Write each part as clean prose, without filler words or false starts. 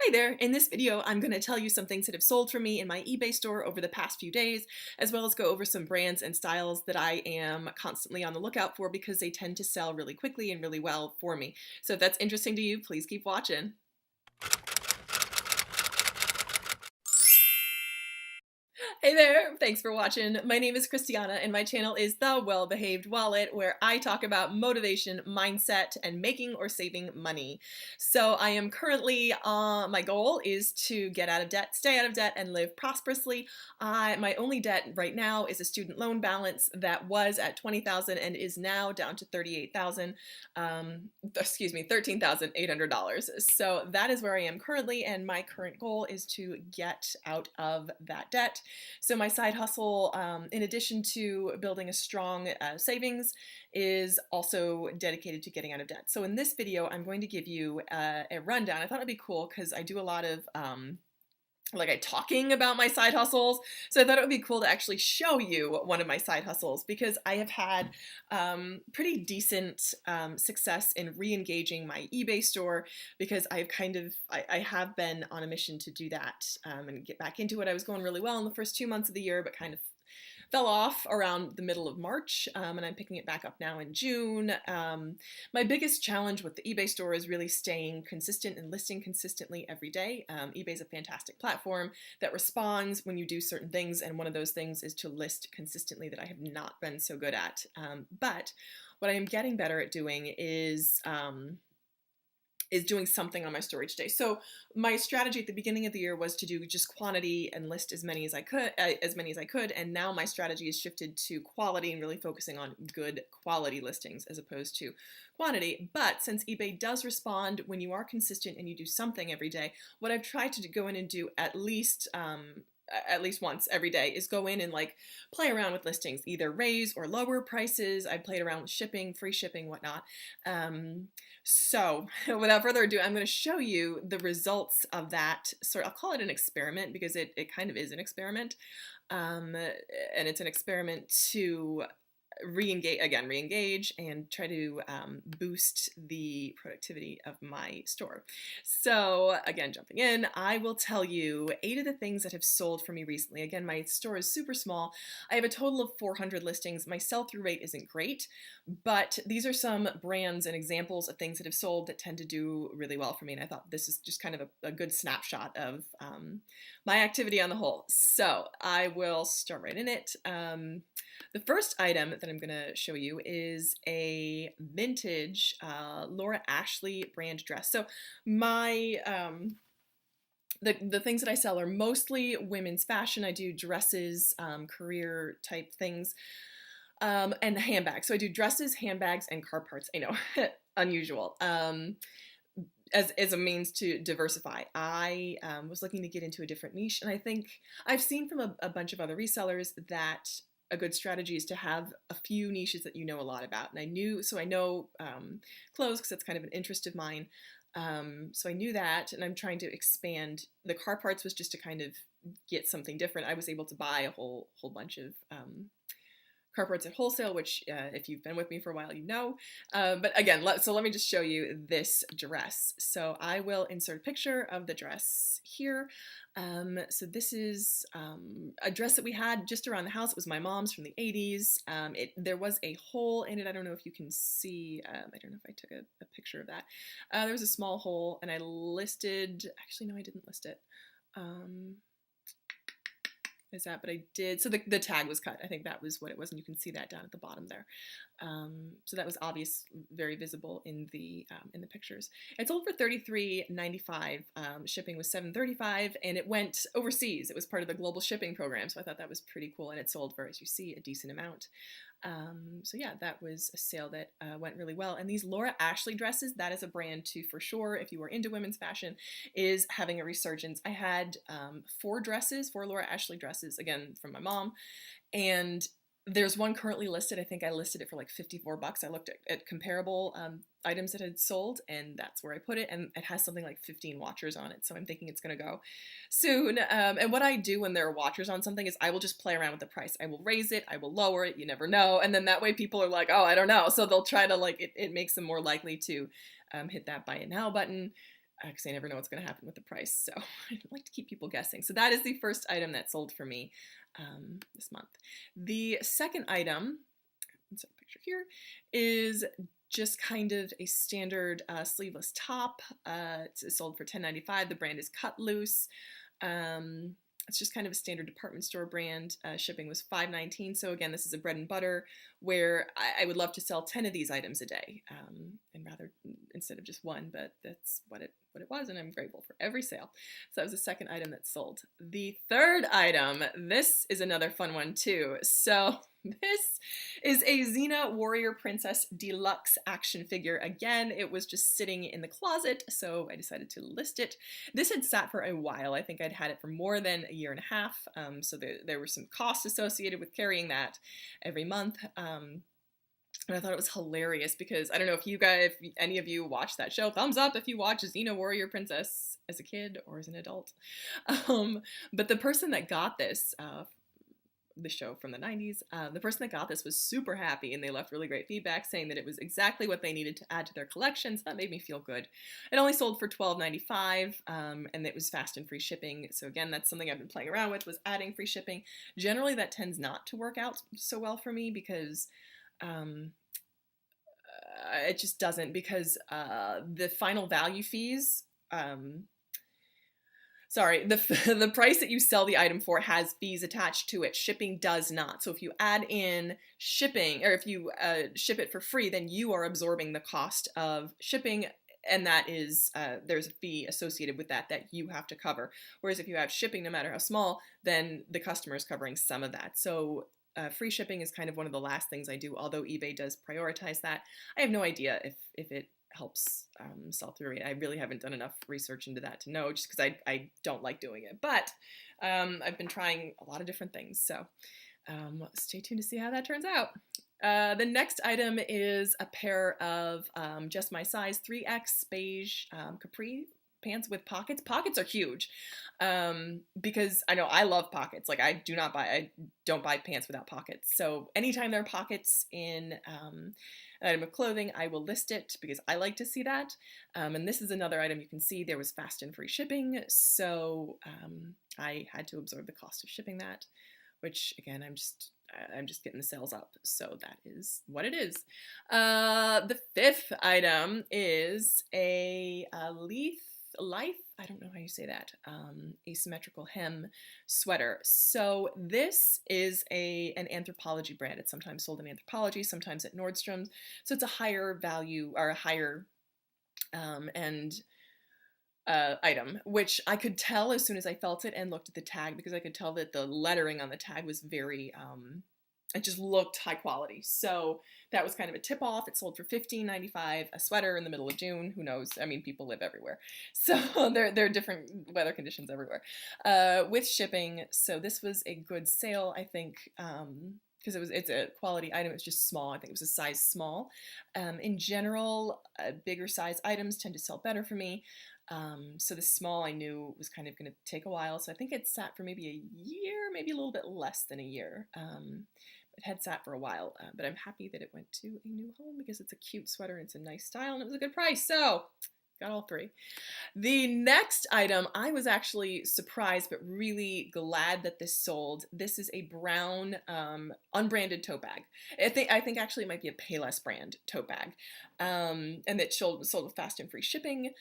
Hey there! In this video, I'm going to tell you some things that have sold for me in my eBay store over the past few days, as well as go over some brands and styles that I am constantly on the lookout for because they tend to sell really quickly and really well for me. So if that's interesting to you, please keep watching. Hey there! Thanks for watching. My name is Christiana and my channel is The Well-Behaved Wallet, where I talk about motivation, mindset, and making or saving money. So I am currently, my goal is to get out of debt, stay out of debt, and live prosperously. My only debt right now is a student loan balance that was at $20,000 and is now down to $38,000, $13,800. So that is where I am currently, and my current goal is to get out of that debt. So my side hustle, in addition to building a strong savings, is also dedicated to getting out of debt. So in this video, I'm going to give you a rundown. I thought it'd be cool because I do a lot of talking about my side hustles. So I thought it would be cool to actually show you one of my side hustles because I have had pretty decent success in re-engaging my eBay store because I have been on a mission to do that and get back into it. I was going really well in the first 2 months of the year, but kind of fell off around the middle of March, and I'm picking it back up now in June. My biggest challenge with the eBay store is really staying consistent and listing consistently every day. eBay is a fantastic platform that responds when you do certain things, and one of those things is to list consistently that I have not been so good at. But what I am getting better at doing is doing something on my store each day. So my strategy at the beginning of the year was to do just quantity and list as many as I could, and now my strategy has shifted to quality and really focusing on good quality listings as opposed to quantity. But since eBay does respond when you are consistent and you do something every day, what I've tried to go in and do at least once every day is go in and play around with listings, either raise or lower prices. I played around with shipping, free shipping, whatnot. So without further ado, I'm going to show you the results of that. I'll call it an experiment because it kind of is an experiment. And it's an experiment to re-engage and try to boost the productivity of my store. So again, jumping in, I will tell you 8 of the things that have sold for me recently. Again, my store is super small. I have a total of 400 listings. My sell-through rate isn't great, but these are some brands and examples of things that have sold that tend to do really well for me. And I thought this is just kind of a good snapshot of my activity on the whole. So I will start right in it. The first item that I'm going to show you is a vintage Laura Ashley brand dress. So my the things that I sell are mostly women's fashion. I do dresses, career type things, and handbags. So I do dresses, handbags, and car parts. I know, unusual. As a means to diversify. I was looking to get into a different niche, and I think I've seen from a bunch of other resellers that a good strategy is to have a few niches that you know a lot about. And I know clothes because that's kind of an interest of mine. So I knew that, and I'm trying to expand. The car parts was just to kind of get something different. I was able to buy a whole bunch of car parts at wholesale, which if you've been with me for a while, you know. But again, so let me just show you this dress. So I will insert a picture of the dress here. So this is a dress that we had just around the house. It was my mom's from the 80s. There was a hole in it. I don't know if you can see. I don't know if I took a picture of that. There was a small hole, and I listed. Actually, no, I didn't list it. But I did. So the tag was cut. I think that was what it was, and you can see that down at the bottom there. So that was obvious, very visible in the pictures. It sold for $33.95. Shipping was $7.35, and it went overseas. It was part of the global shipping program, so I thought that was pretty cool, and it sold for, as you see, a decent amount. So yeah, that was a sale that went really well. And these Laura Ashley dresses, that is a brand too, for sure, if you are into women's fashion, is having a resurgence. I had 4 Laura Ashley dresses, again, from my mom, and there's one currently listed. I think I listed it for like $54. I looked at comparable items that had sold, and that's where I put it, and it has something like 15 watchers on it, so I'm thinking it's gonna go soon. And what I do when there are watchers on something is I will just play around with the price. I will raise it, I will lower it, you never know, and then that way people are like, oh, I don't know, so they'll try to it makes them more likely to hit that buy it now button. because I never know what's going to happen with the price. So I like to keep people guessing. So that is the first item that sold for me this month. The second item, insert a picture here, is just kind of a standard sleeveless top. It's sold for $10.95. The brand is Cut Loose. It's just kind of a standard department store brand. Shipping was $5.19. So again, this is a bread and butter where I would love to sell 10 of these items a day, and rather instead of just one, but that's what it was, and I'm grateful for every sale. So that was the second item that sold. The third item, this is another fun one too. So this is a Xena Warrior Princess Deluxe action figure. Again, it was just sitting in the closet, so I decided to list it. This had sat for a while. I think I'd had it for more than a year and a half, so there were some costs associated with carrying that every month. And I thought it was hilarious because I don't know if any of you watched that show. Thumbs up if you watch Xena Warrior Princess as a kid or as an adult. But the person that got this, the show from the 90s, the person that got this was super happy, and they left really great feedback saying that it was exactly what they needed to add to their collection, so that made me feel good. It only sold for $12.95, and it was fast and free shipping, so again, that's something I've been playing around with, was adding free shipping. Generally, that tends not to work out so well for me because it just doesn't, because the final value fees, the price that you sell the item for has fees attached to it. Shipping does not. So if you add in shipping, or if you ship it for free, then you are absorbing the cost of shipping, and that is, there's a fee associated with that you have to cover. Whereas if you have shipping, no matter how small, then the customer is covering some of that. So free shipping is kind of one of the last things I do, although eBay does prioritize that. I have no idea if it helps sell through it. I really haven't done enough research into that to know, just because I don't like doing it. But I've been trying a lot of different things, so stay tuned to see how that turns out. The next item is a pair of just my size 3X beige capri pants with pockets. Pockets are huge because I know I love pockets. Like I don't buy pants without pockets. So anytime there are pockets in an item of clothing, I will list it because I like to see that. And this is another item you can see there was fast and free shipping. So I had to absorb the cost of shipping that, which again, I'm just getting the sales up. So that is what it is. The fifth item is a Life, I don't know how you say that, asymmetrical hem sweater. So this is an Anthropologie brand. It's sometimes sold in Anthropologie, sometimes at Nordstrom's. So it's a higher value, or a higher end item, which I could tell as soon as I felt it and looked at the tag, because I could tell that the lettering on the tag was very, it just looked high quality. So that was kind of a tip off. It sold for $15.95, a sweater in the middle of June. Who knows? I mean, people live everywhere. So there are different weather conditions everywhere with shipping. So this was a good sale, I think, because it's a quality item. It's just small. I think it was a size small. In general, bigger size items tend to sell better for me. So the small I knew was kind of going to take a while. So I think it sat for maybe a year, maybe a little bit less than a year. It had sat for a while, but I'm happy that it went to a new home because it's a cute sweater and it's a nice style and it was a good price. So got all three. The next item, I was actually surprised but really glad that this sold. This is a brown unbranded tote bag. I think actually it might be a Payless brand tote bag, and it sold with fast and free shipping.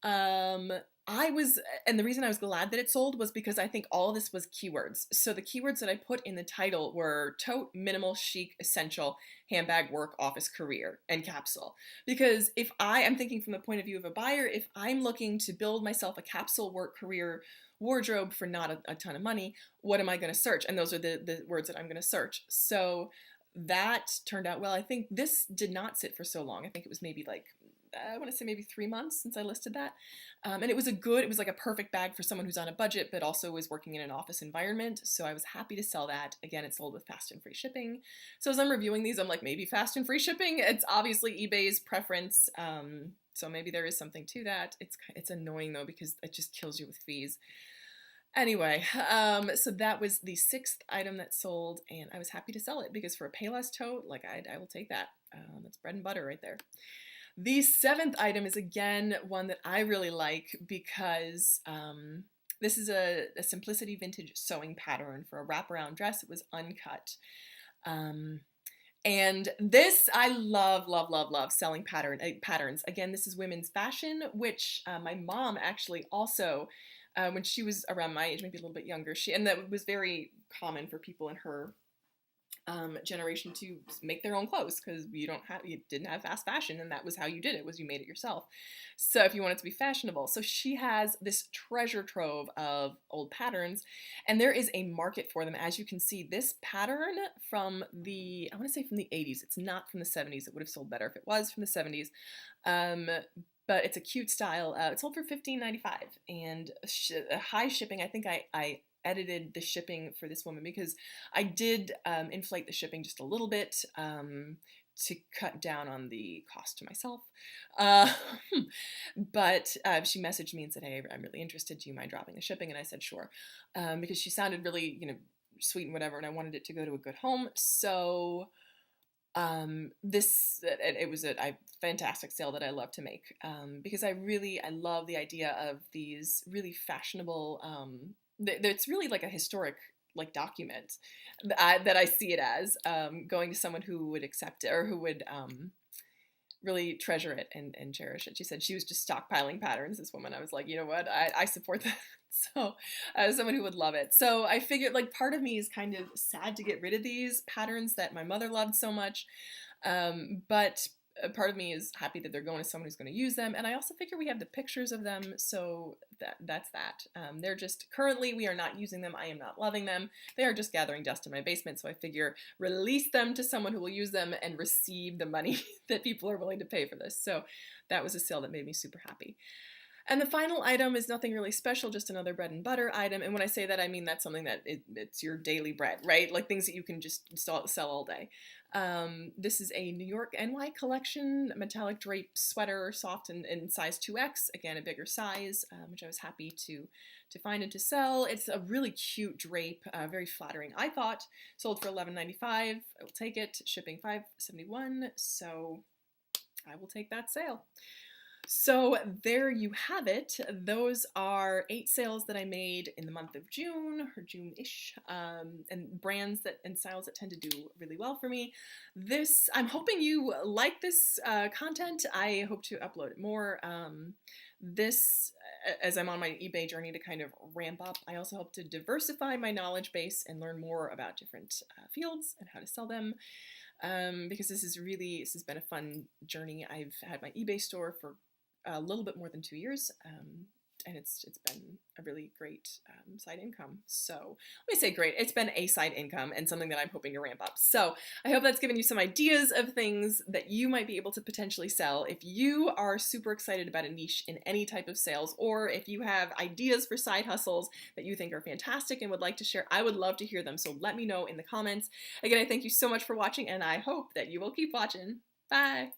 And the reason I was glad that it sold was because I think all of this was keywords. So the keywords that I put in the title were tote, minimal, chic, essential, handbag, work, office, career, and capsule. Because if I'm thinking from the point of view of a buyer, if I'm looking to build myself a capsule work career wardrobe for not a ton of money, what am I going to search? And those are the words that I'm going to search. So that turned out well. I think this did not sit for so long. I think it was maybe like, I want to say maybe 3 months since I listed that. And it was like a perfect bag for someone who's on a budget, but also is working in an office environment. So I was happy to sell that. Again, it sold with fast and free shipping. So as I'm reviewing these, I'm like, maybe fast and free shipping. It's obviously eBay's preference. So maybe there is something to that. It's annoying though, because it just kills you with fees. Anyway, so that was the sixth item that sold, and I was happy to sell it because for a Payless tote, like I will take that. That's bread and butter right there. The seventh item is again one that I really like because this is a Simplicity vintage sewing pattern for a wraparound dress. It was uncut. Um, and this, I love, love, love, love selling patterns. Again, this is women's fashion, which my mom actually also, when she was around my age, maybe a little bit younger, and that was very common for people in her generation to make their own clothes because you didn't have fast fashion, and that was how you did it, was you made it yourself. So if you wanted to be fashionable, so she has this treasure trove of old patterns, and there is a market for them. As you can see, this pattern from I want to say from the 80s. It's not from the 70s. It would have sold better if it was from the 70s. But it's a cute style. It sold for $15.95, and high shipping. I think I edited the shipping for this woman because I did inflate the shipping just a little bit to cut down on the cost to myself. But she messaged me and said, "Hey, I'm really interested. Do you mind dropping the shipping?" And I said, "Sure," because she sounded really, sweet and whatever, and I wanted it to go to a good home. So it was a fantastic sale that I love to make because I love the idea of these really fashionable. It's really like a historic document that I see it as, going to someone who would accept it or who would really treasure it and cherish it. She said she was just stockpiling patterns, this woman. I was like, you know what, I support that. So as someone who would love it. So I figured, like, part of me is kind of sad to get rid of these patterns that my mother loved so much, but part of me is happy that they're going to someone who's going to use them. And I also figure we have the pictures of them, so that's that. They're just, currently we are not using them. I am not loving them. They are just gathering dust in my basement, so I figure release them to someone who will use them and receive the money that people are willing to pay for this. So that was a sale that made me super happy. And the final item is nothing really special, just another bread and butter item. And when I say that, I mean that's something that it's your daily bread, right? Like things that you can just sell all day. This is a New York NY collection, metallic drape sweater, soft and in size 2X. Again, a bigger size, which I was happy to find and to sell. It's a really cute drape, very flattering, I thought. Sold for $11.95. I will take it. Shipping $5.71. So I will take that sale. So there you have it. Those are 8 sales that I made in the month of June, or June-ish, and brands and styles that tend to do really well for me. I'm hoping you like this content. I hope to upload it more. As I'm on my eBay journey to kind of ramp up, I also hope to diversify my knowledge base and learn more about different fields and how to sell them. Because this has been a fun journey. I've had my eBay store for a little bit more than 2 years, and it's been a really great side income. So let me say great. It's been a side income and something that I'm hoping to ramp up. So I hope that's given you some ideas of things that you might be able to potentially sell. If you are super excited about a niche in any type of sales, or if you have ideas for side hustles that you think are fantastic and would like to share, I would love to hear them. So let me know in the comments. Again, I thank you so much for watching, and I hope that you will keep watching. Bye!